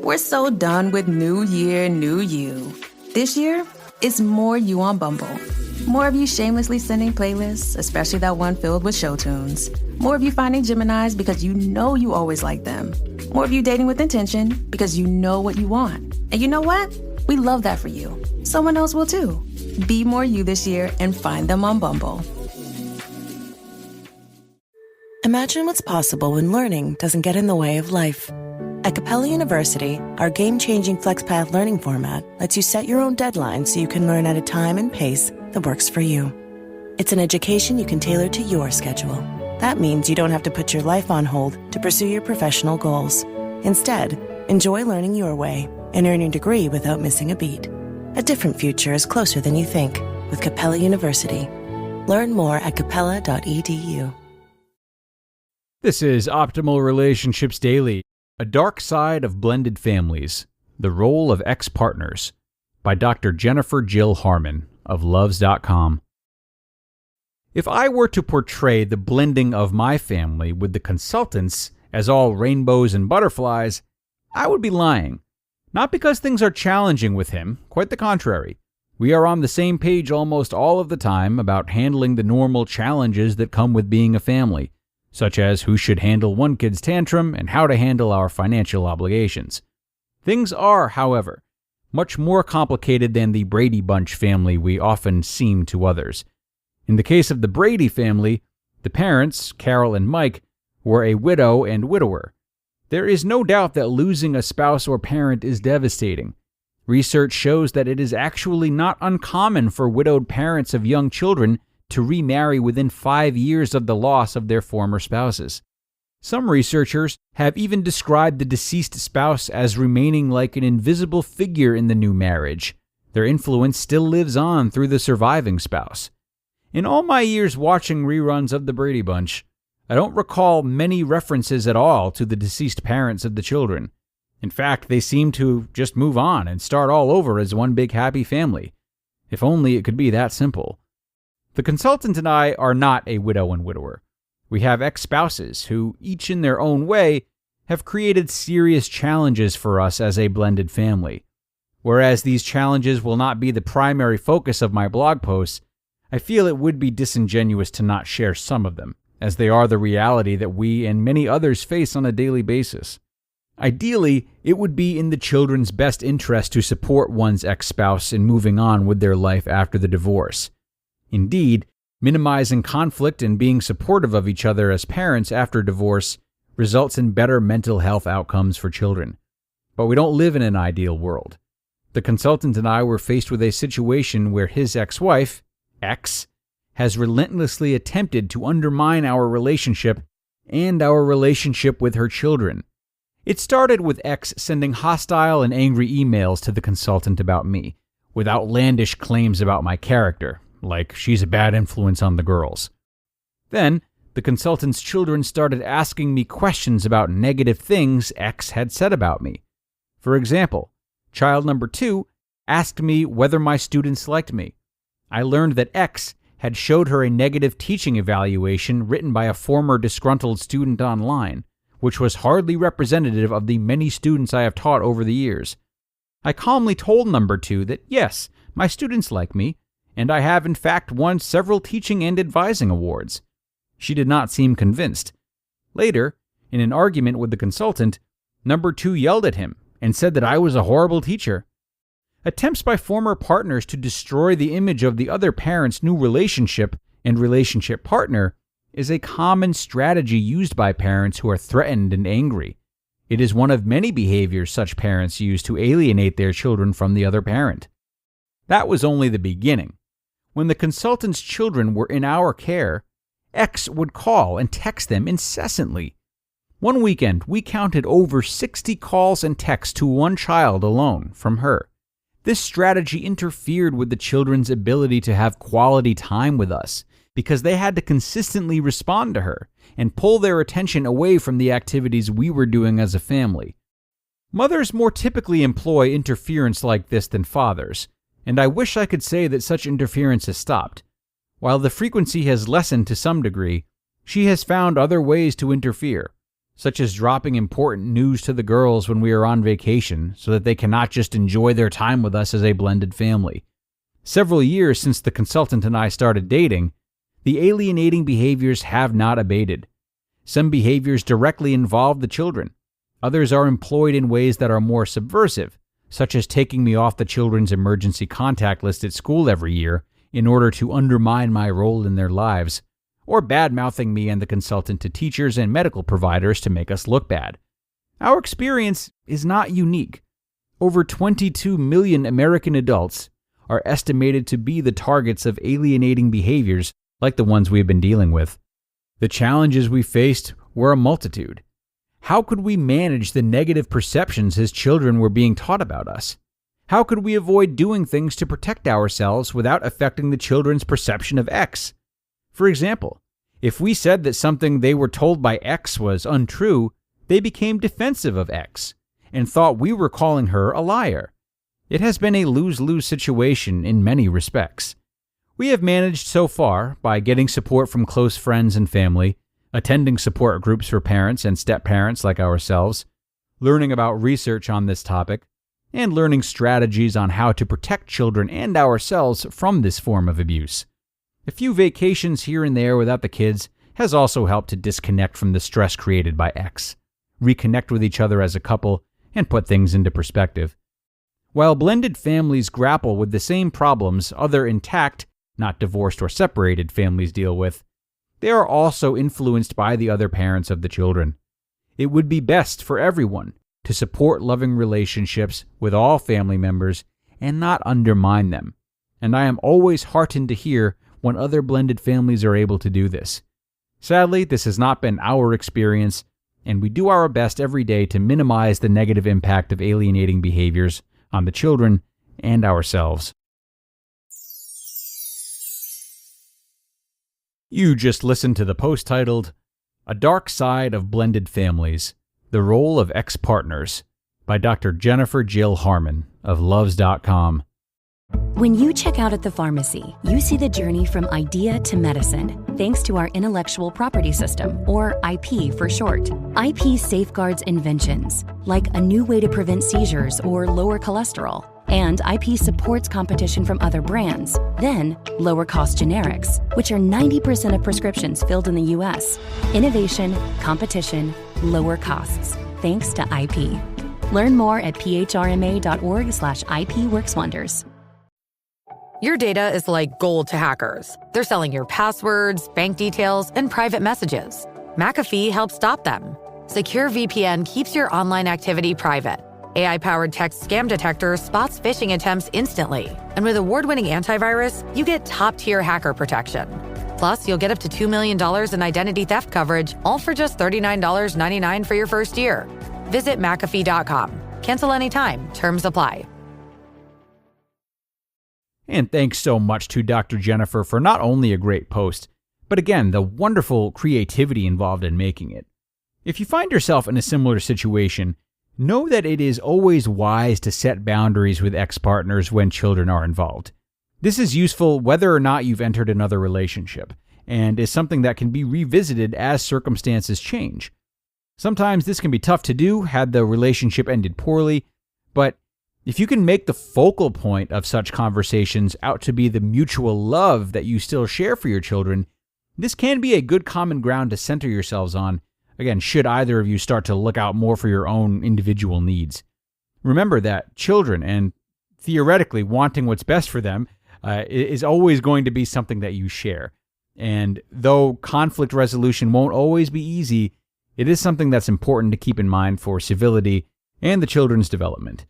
We're so done with new year, new you. This year, it's more you on Bumble. More of you shamelessly sending playlists, especially that one filled with show tunes. More of you finding Geminis because you know you always like them. More of you dating with intention because you know what you want. And you know what? We love that for you. Someone else will too. Be more you this year and find them on Bumble. Imagine what's possible when learning doesn't get in the way of life. At Capella University, our game-changing FlexPath learning format lets you set your own deadlines so you can learn at a time and pace that works for you. It's an education you can tailor to your schedule. That means you don't have to put your life on hold to pursue your professional goals. Instead, enjoy learning your way and earn your degree without missing a beat. A different future is closer than you think with Capella University. Learn more at capella.edu. This is Optimal Relationships Daily, A Dark Side of Blended Families, The Role of Ex-Partners, by Dr. Jennifer Jill Harman of Loves.com. If I were to portray the blending of my family with the consultants as all rainbows and butterflies, I would be lying. Not because things are challenging with him, quite the contrary. We are on the same page almost all of the time about handling the normal challenges that come with being a family, such as who should handle one kid's tantrum and how to handle our financial obligations. Things are, however, much more complicated than the Brady Bunch family we often seem to others. In the case of the Brady family, the parents, Carol and Mike, were a widow and widower. There is no doubt that losing a spouse or parent is devastating. Research shows that it is actually not uncommon for widowed parents of young children to remarry within 5 years of the loss of their former spouses. Some researchers have even described the deceased spouse as remaining like an invisible figure in the new marriage. Their influence still lives on through the surviving spouse. In all my years watching reruns of the Brady Bunch, I don't recall many references at all to the deceased parents of the children. In fact, they seem to just move on and start all over as one big happy family. If only it could be that simple. The consultant and I are not a widow and widower. We have ex-spouses who, each in their own way, have created serious challenges for us as a blended family. Whereas these challenges will not be the primary focus of my blog posts, I feel it would be disingenuous to not share some of them, as they are the reality that we and many others face on a daily basis. Ideally, it would be in the children's best interest to support one's ex-spouse in moving on with their life after the divorce. Indeed, minimizing conflict and being supportive of each other as parents after divorce results in better mental health outcomes for children. But we don't live in an ideal world. The consultant and I were faced with a situation where his ex-wife, X, has relentlessly attempted to undermine our relationship and our relationship with her children. It started with X sending hostile and angry emails to the consultant about me, with outlandish claims about my character, like she's a bad influence on the girls. Then, the consultant's children started asking me questions about negative things X had said about me. For example, child number 2 asked me whether my students liked me. I learned that X had showed her a negative teaching evaluation written by a former disgruntled student online, which was hardly representative of the many students I have taught over the years. I calmly told number 2 that yes, my students like me, and I have in fact won several teaching and advising awards. She did not seem convinced. Later, in an argument with the consultant, number 2 yelled at him and said that I was a horrible teacher. Attempts by former partners to destroy the image of the other parent's new relationship and relationship partner is a common strategy used by parents who are threatened and angry. It is one of many behaviors such parents use to alienate their children from the other parent. That was only the beginning. When the consultant's children were in our care, X would call and text them incessantly. One weekend, we counted over 60 calls and texts to one child alone from her. This strategy interfered with the children's ability to have quality time with us because they had to consistently respond to her and pull their attention away from the activities we were doing as a family. Mothers more typically employ interference like this than fathers, and I wish I could say that such interference has stopped. While the frequency has lessened to some degree, she has found other ways to interfere. such as dropping important news to the girls when we are on vacation so that they cannot just enjoy their time with us as a blended family. Several years since the consultant and I started dating, the alienating behaviors have not abated. Some behaviors directly involve the children. Others are employed in ways that are more subversive, such as taking me off the children's emergency contact list at school every year in order to undermine my role in their lives, or bad-mouthing me and the consultant to teachers and medical providers to make us look bad. Our experience is not unique. Over 22 million American adults are estimated to be the targets of alienating behaviors like the ones we've been dealing with. The challenges we faced were a multitude. How could we manage the negative perceptions his children were being taught about us? How could we avoid doing things to protect ourselves without affecting the children's perception of X? For example, if we said that something they were told by X was untrue, they became defensive of X and thought we were calling her a liar. It has been a lose-lose situation in many respects. We have managed so far by getting support from close friends and family, attending support groups for parents and step-parents like ourselves, learning about research on this topic, and learning strategies on how to protect children and ourselves from this form of abuse. A few vacations here and there without the kids has also helped to disconnect from the stress created by X, reconnect with each other as a couple, and put things into perspective. While blended families grapple with the same problems other intact, not divorced or separated families deal with, they are also influenced by the other parents of the children. It would be best for everyone to support loving relationships with all family members and not undermine them. And I am always heartened to hear when other blended families are able to do this. Sadly, this has not been our experience, and we do our best every day to minimize the negative impact of alienating behaviors on the children and ourselves. You just listened to the post titled, A Dark Side of Blended Families, The Role of Ex-Partners, by Dr. Jennifer Jill Harman of loves.com. When you check out at the pharmacy, you see the journey from idea to medicine, thanks to our intellectual property system, or IP for short. IP safeguards inventions, like a new way to prevent seizures or lower cholesterol. And IP supports competition from other brands, then lower-cost generics, which are 90% of prescriptions filled in the U.S. Innovation, competition, lower costs, thanks to IP. Learn more at phrma.org/IP-workswonders. Your data is like gold to hackers. They're selling your passwords, bank details, and private messages. McAfee helps stop them. Secure VPN keeps your online activity private. AI-powered text scam detector spots phishing attempts instantly. And with award-winning antivirus, you get top-tier hacker protection. Plus, you'll get up to $2 million in identity theft coverage, all for just $39.99 for your first year. Visit McAfee.com. Cancel anytime. Terms apply. And thanks so much to Dr. Jennifer for not only a great post, but again, the wonderful creativity involved in making it. If you find yourself in a similar situation, know that it is always wise to set boundaries with ex-partners when children are involved. This is useful whether or not you've entered another relationship, and is something that can be revisited as circumstances change. Sometimes this can be tough to do had the relationship ended poorly, but if you can make the focal point of such conversations out to be the mutual love that you still share for your children, this can be a good common ground to center yourselves on, again, should either of you start to look out more for your own individual needs. Remember that children, and theoretically wanting what's best for them, is always going to be something that you share. And though conflict resolution won't always be easy, it is something that's important to keep in mind for civility and the children's development.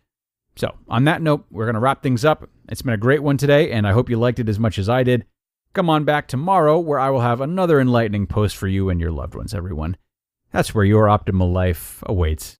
So, on that note, we're going to wrap things up. It's been a great one today, and I hope you liked it as much as I did. Come on back tomorrow, where I will have another enlightening post for you and your loved ones, everyone. That's where your optimal life awaits.